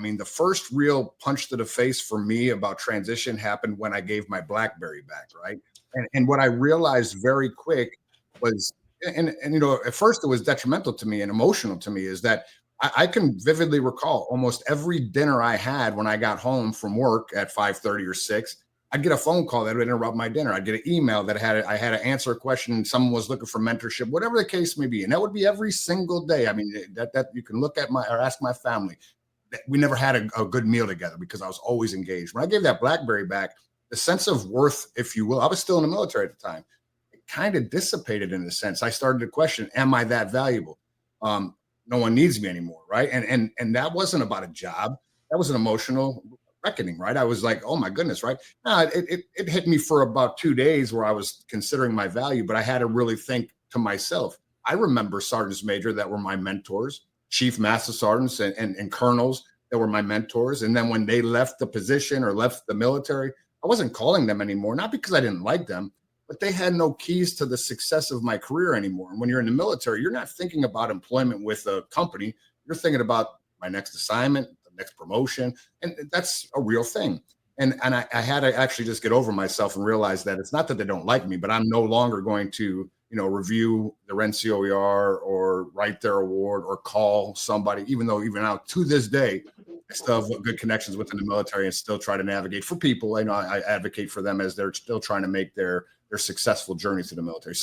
I mean, the first real punch to the face for me about transition happened when I gave my BlackBerry back, right? And what I realized very quick was, and at first it was detrimental to me and emotional to me, is that I can vividly recall almost every dinner I had when I got home from work at 5:30 or 6. I'd get a phone call that would interrupt my dinner. I'd get an email that I had to answer a question and someone was looking for mentorship, whatever the case may be. And that would be every single day. I mean, that you can look at my or ask my family. We never had a good meal together because I was always engaged. When I gave that BlackBerry back, the sense of worth, if you will, I was still in the military at the time, it kind of dissipated in a sense. I started to question, am I that valuable? No one needs me anymore, right? And that wasn't about a job. That was an emotional reckoning, right? I was like, oh my goodness, right? No, it hit me for about 2 days where I was considering my value, but I had to really think to myself. I remember sergeants major that were my mentors, chief master sergeants and colonels that were my mentors. And then when they left the position or left the military, I wasn't calling them anymore, not because I didn't like them, but they had no keys to the success of my career anymore. And when you're in the military, you're not thinking about employment with a company. You're thinking about my next assignment, the next promotion, and that's a real thing. And I had to actually just get over myself and realize that it's not that they don't like me, but I'm no longer going to review their NCOER or write their award or call somebody, even though even now to this day, I still have good connections within the military and still try to navigate for people. I know I advocate for them as they're still trying to make their successful journey through the military.